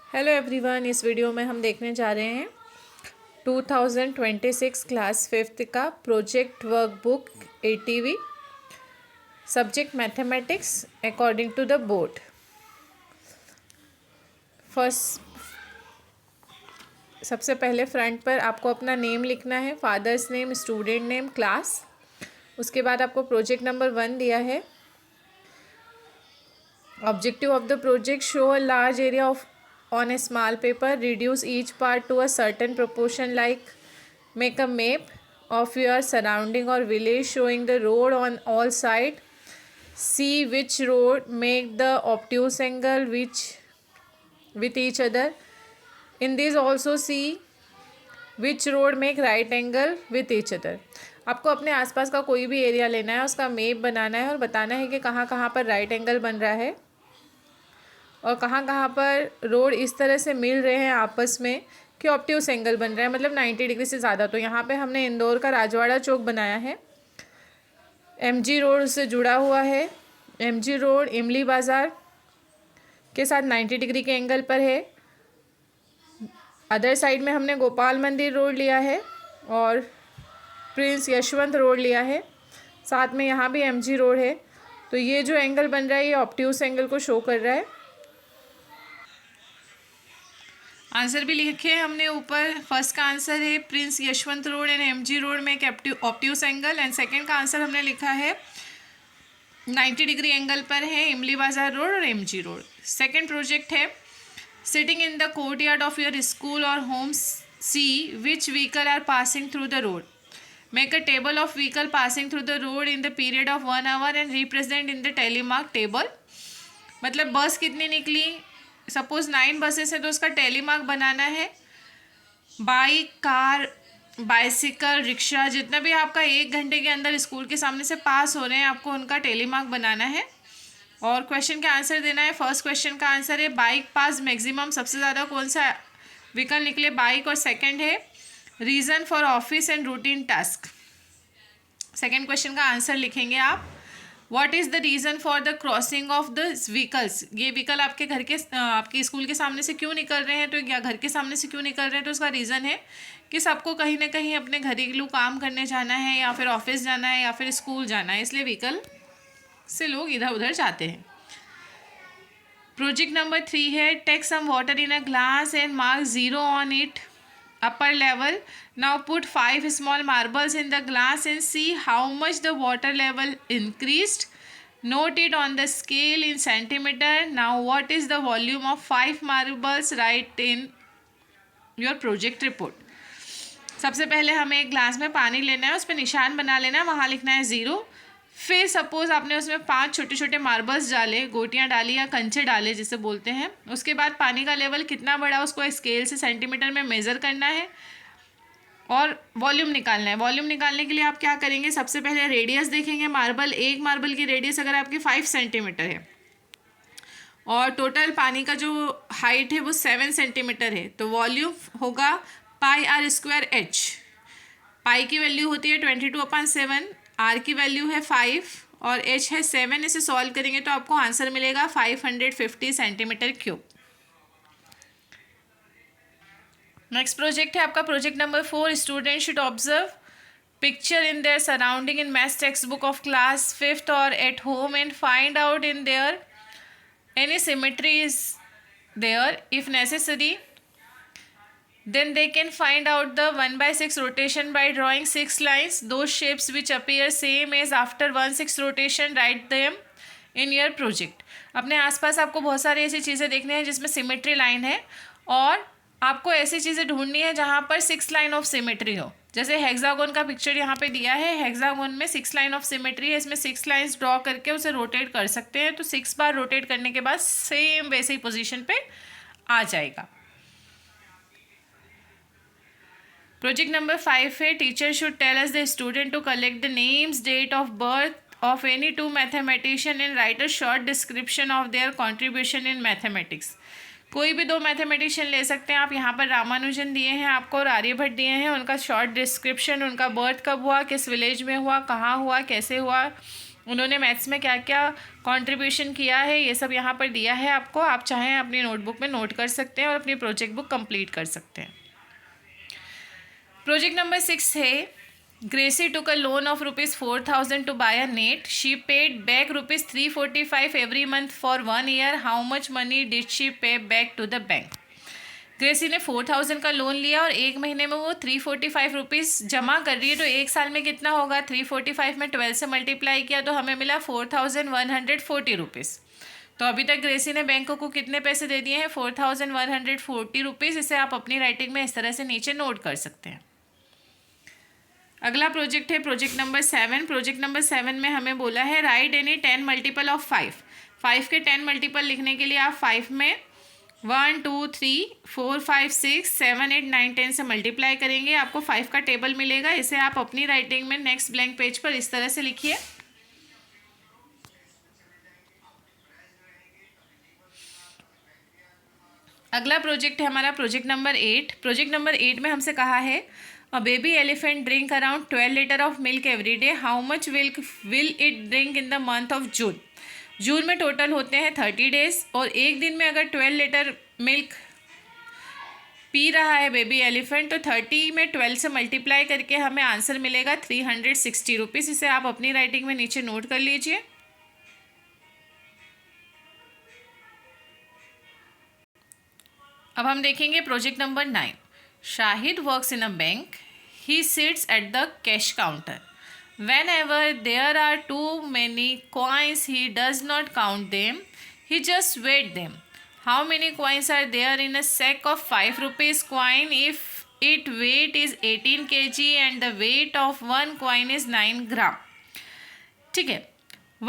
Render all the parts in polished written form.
Hello everyone, इस video में हम देखने जा रहे हैं 2026 क्लास 5th का project workbook ATV subject mathematics according to the board. First सबसे पहले फ्रंट पर आपको अपना नेम लिखना है, father's name, student name, class. उसके बाद आपको प्रोजेक्ट नंबर 1 दिया है। Objective of the project: show a large area of on a small paper, reduce each part to a certain proportion, like make a map of your surrounding or village showing the road on all sides. See which road make the obtuse angle with each other. In this also see which road make right angle with each other. आपको अपने आसपास का कोई भी area लेना है, उसका map बनाना है और बताना है कि कहाँ कहाँ पर राइट एंगल बन रहा है और कहाँ कहाँ पर रोड इस तरह से मिल रहे हैं आपस में कि ऑब्ट्यूस एंगल बन रहा है, मतलब 90 डिग्री से ज़्यादा। तो यहाँ पे हमने इंदौर का राजवाड़ा चौक बनाया है, MG रोड से जुड़ा हुआ है। MG रोड इमली बाज़ार के साथ 90 डिग्री के एंगल पर है। अदर साइड में हमने गोपाल मंदिर रोड लिया है और प्रिंस यशवंत रोड लिया है, साथ में यहाँ भी MG रोड है। तो ये जो एंगल बन रहा है ये ऑब्ट्यूस एंगल को शो कर रहा है। आंसर भी लिखे हमने ऊपर। फर्स्ट का आंसर है Prince Yashwant road and MG road में एक ऑब्ट्यूस एंगल, एंड सेकंड का आंसर हमने लिखा है 90 डिग्री एंगल पर है इमली बाजार रोड और MG रोड। सेकंड प्रोजेक्ट है sitting in the courtyard of your school और home, see which vehicle are passing through the road. Make a table of vehicle passing through the road in the period of 1 hour and represent in the tally mark table. मतलब bus कितनी निकली, suppose 9 buses है तो उसका टेलीमार्क बनाना है। Bike, car, bicycle, rickshaw, जितना भी आपका 1 घंटे के अंदर स्कूल के सामने से पास हो रहे हैं, आपको उनका टेलीमार्क बनाना है और क्वेश्चन का आंसर देना है। फर्स्ट क्वेश्चन का आंसर है बाइक पास मैक्सिमम, सबसे ज़्यादा कौन सा व्हीकल निकले, बाइक। और सेकंड है reason for office and routine task. Second question का आंसर लिखेंगे आप, what is the reason for the crossing of the vehicles. ये व्हीकल आपके घर के आपके स्कूल के सामने से क्यों निकल रहे हैं, तो या घर के सामने से क्यों निकल रहे हैं, तो उसका रीज़न है कि सबको कहीं ना कहीं अपने घरेलू काम करने जाना है या फिर ऑफिस जाना है या फिर स्कूल जाना है, इसलिए व्हीकल से लोग इधर उधर जाते हैं। प्रोजेक्ट नंबर 3 है take some water in a glass and mark 0 on it upper level. Now put 5 small marbles in the glass and see how much the water level increased. Note it on the scale in centimeter. Now what is the volume of 5 marbles? Write in your project report. सबसे पहले हमें एक glass में पानी लेना है, उस पर निशान बना लेना है, वहाँ लिखना है 0। फिर सपोज़ आपने उसमें 5 छोटे छोटे मार्बल्स डाले, गोटियाँ डाली या कंचे डाले जिसे बोलते हैं। उसके बाद पानी का लेवल कितना बड़ा उसको स्केल से सेंटीमीटर में मेज़र करना है और वॉल्यूम निकालना है। वॉल्यूम निकालने के लिए आप क्या करेंगे, सबसे पहले रेडियस देखेंगे। एक मार्बल की रेडियस अगर आपकी 5 सेंटीमीटर है और टोटल पानी का जो हाइट है वो 7 सेंटीमीटर है, तो वॉल्यूम होगा πr²h। पाई की वैल्यू होती है 22/7, आर की वैल्यू है 5 और h है 7। इसे सॉल्व करेंगे तो आपको आंसर मिलेगा 550 सेंटीमीटर क्यूब। नेक्स्ट प्रोजेक्ट है आपका project number 4। Student should observe picture in their surrounding in maths textbook of class 5th और at home and find out in there any symmetry is there. If necessary then they can find out the 1/6 rotation by drawing 6 lines. Those shapes which appear same as after 1/6 rotation, write them in your project. अपने आसपास आपको बहुत सारी ऐसी चीज़ें देखनी है जिसमें सिमेट्री लाइन है और आपको ऐसी चीज़ें ढूंढनी है जहाँ पर 6 लाइन ऑफ सिमेट्री हो। जैसे हेक्सागोन का पिक्चर यहाँ पे दिया है, हेक्सागोन में 6 लाइन ऑफ सिमेट्री है, इसमें 6 लाइन्स ड्रॉ करके उसे रोटेट कर सकते हैं। तो 6 बार रोटेट करने के बाद सेम वैसे ही पोजिशन पे आ जाएगा। प्रोजेक्ट नंबर 5 है teacher should tell us the student to collect the names, date of birth of any 2 mathematician and write a short description of their contribution in mathematics. कोई भी 2 mathematician ले सकते हैं आप। यहाँ पर रामानुजन दिए हैं आपको और आर्यभट्ट दिए हैं। उनका शॉर्ट डिस्क्रिप्शन, उनका बर्थ कब हुआ, किस विलेज में हुआ, कहाँ हुआ, कैसे हुआ, उन्होंने मैथ्स में क्या क्या कंट्रीब्यूशन किया है ये सब यहाँ पर दिया है आपको। आप चाहें अपनी नोटबुक में नोट कर सकते हैं और अपनी प्रोजेक्ट बुक कंप्लीट कर सकते हैं। प्रोजेक्ट नंबर 6 है Gracie took a loan of rupees 4,000 to buy a net. She paid back rupees 345 every month for 1 year. How much money did she pay back to the bank? Gracy ने 4,000 का loan लिया और एक महीने में वो 345 rupees जमा कर रही है। तो एक साल में कितना होगा? 345 में 12 से मल्टीप्लाई किया तो हमें मिला 4,140 रुपीज़। तो अभी तक ग्रेसी ने बैंक को कितने पैसे दे दिए हैं? 4,140 रुपीज़। इसे आप अपनी राइटिंग में इस तरह से नीचे नोट कर सकते हैं। अगला प्रोजेक्ट है प्रोजेक्ट नंबर 7। प्रोजेक्ट नंबर 7 में हमें बोला है राइट एनी 10 मल्टीपल ऑफ 5। 5 के 10 मल्टीपल लिखने के लिए आप 5 में 1 2 3 4 5 6 7 8 9 10 से मल्टीप्लाई करेंगे, आपको 5 का टेबल मिलेगा। इसे आप अपनी राइटिंग में नेक्स्ट ब्लैंक पेज पर इस तरह से लिखिए। अगला प्रोजेक्ट है हमारा प्रोजेक्ट नंबर 8। प्रोजेक्ट नंबर 8 में हमसे कहा है A baby elephant drink around 12 liters of milk every day. How much milk will it drink in the month of June? जून में टोटल होते हैं 30 डेज और एक दिन में अगर 12 लीटर मिल्क पी रहा है बेबी एलिफेंट तो 30 में 12 से मल्टीप्लाई करके हमें आंसर मिलेगा 360 रुपीज़। इसे आप अपनी राइटिंग में नीचे नोट कर लीजिए। अब हम देखेंगे project number 9। Shahid works in a bank. He sits at the cash counter. Whenever there are too many coins, he does not count them. He just weighs them. How many coins are there in a sack of 5 rupees coin if its weight is 18 kg and the weight of one coin is 9 ग्राम? ठीक है,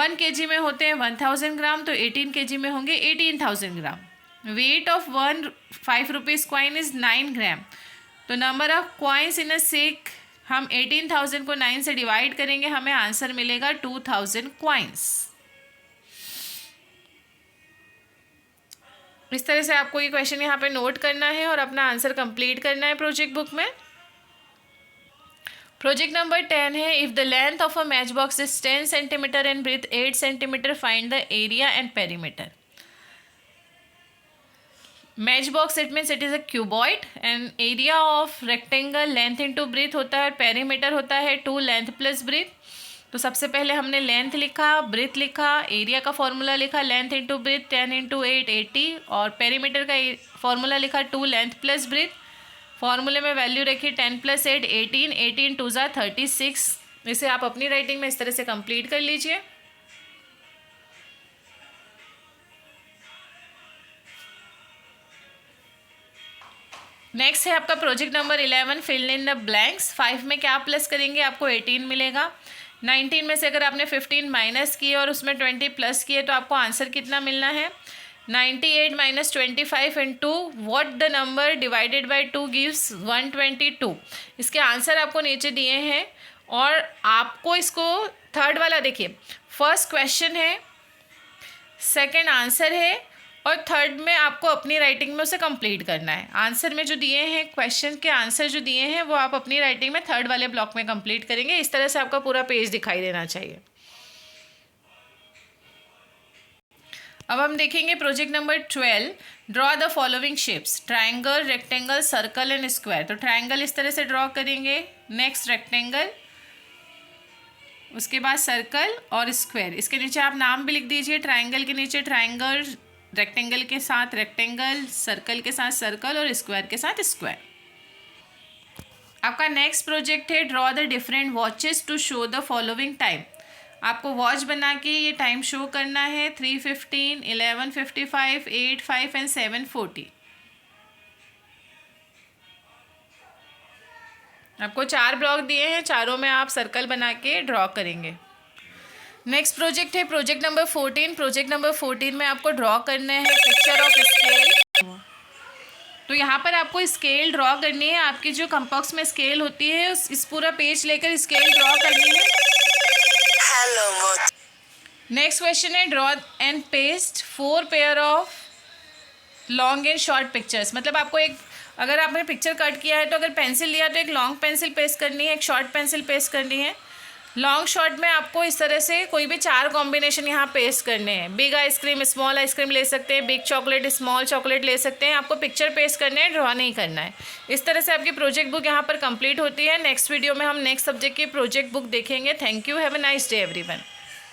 1 kg में होते हैं 1000 ग्राम तो 18 kg में होंगे 18,000 ग्राम। Weight of 5 rupees coin is 9 ग्राम। तो number of coins in a sack हम 18,000 को 9 से डिवाइड करेंगे, हमें आंसर मिलेगा 2,000 कॉइन्स। इस तरह से आपको ये क्वेश्चन यहाँ पे नोट करना है और अपना आंसर कंप्लीट करना है प्रोजेक्ट बुक में। प्रोजेक्ट नंबर 10 है if the length of a matchbox is 10 centimetre and breadth 8 centimetre find the area and perimeter. Matchbox it means it is a cuboid and area of rectangle length into breadth होता है और perimeter होता है 2 length plus breathe. तो सबसे पहले हमने length लिखा, ब्रीथ लिखा, एरिया का फॉर्मूला लिखा, लेंथ इंटू ब्रीथ 10 इंटू 8 80 और पेरीमीटर का फॉर्मूला लिखा 2 लेंथ प्लस ब्रीथ। फॉर्मूले में वैल्यू रखी 10 + 8 18 18 2 ज़ा 36। इसे आप अपनी राइटिंग में इस तरह से कंप्लीट कर लीजिए। नेक्स्ट है आपका project number 11 fill in the blanks. 5 में क्या प्लस करेंगे? आपको 18 मिलेगा। 19 में से अगर आपने 15 माइनस किए और उसमें 20 प्लस किए तो आपको आंसर कितना मिलना है? 98 - 25 into what the number divided by 2 gives 122। इसके आंसर आपको नीचे दिए हैं और आपको इसको थर्ड वाला देखिए, फर्स्ट क्वेश्चन है, सेकेंड आंसर है और थर्ड में आपको अपनी राइटिंग में उसे कंप्लीट करना है। आंसर में जो दिए हैं, क्वेश्चन के आंसर जो दिए हैं वो आप अपनी राइटिंग में थर्ड वाले ब्लॉक में कंप्लीट करेंगे। इस तरह से आपका पूरा पेज दिखाई देना चाहिए। अब हम देखेंगे project number 12 draw the following shapes triangle, rectangle, circle and square. तो ट्राइंगल इस तरह से ड्रॉ करेंगे, नेक्स्ट रेक्टेंगल, उसके बाद सर्कल और स्क्वायर। इसके नीचे आप नाम भी लिख दीजिए, ट्राइंगल के नीचे ट्राइंगल, रेक्टेंगल के साथ रेक्टेंगल, सर्कल के साथ सर्कल और स्क्वायर के साथ स्क्वायर। आपका नेक्स्ट प्रोजेक्ट है draw the different watches to show the following time. आपको वॉच बना के ये टाइम शो करना है 3:15, 11:55, 8:05 एंड 7:40। आपको 4 ब्लॉक दिए हैं, चारों में आप सर्कल बना के ड्रॉ करेंगे। नेक्स्ट प्रोजेक्ट है प्रोजेक्ट नंबर 14। प्रोजेक्ट नंबर 14 में आपको ड्रॉ करना है पिक्चर ऑफ स्केल। तो यहाँ पर आपको स्केल ड्रॉ करनी है, आपकी जो कंपास में स्केल होती है इस पूरा पेज लेकर स्केल ड्रॉ करनी है। नेक्स्ट क्वेश्चन है draw and paste 4 pair of long and short pictures. मतलब आपको एक, अगर आपने पिक्चर कट किया है तो अगर पेंसिल लिया तो एक लॉन्ग पेंसिल पेस्ट करनी है, एक शॉर्ट पेंसिल पेस्ट करनी है। लॉन्ग शॉर्ट में आपको इस तरह से कोई भी 4 कॉम्बिनेशन यहाँ पेस्ट करने हैं। बिग आइसक्रीम, स्मॉल आइसक्रीम ले सकते हैं, बिग चॉकलेट, स्मॉल चॉकलेट ले सकते हैं। आपको पिक्चर पेस्ट करने हैं, ड्रॉ नहीं करना है। इस तरह से आपकी प्रोजेक्ट बुक यहाँ पर कंप्लीट होती है। नेक्स्ट वीडियो में हम नेक्स्ट सब्जेक्ट की प्रोजेक्ट बुक देखेंगे। Thank you, have a nice day everyone.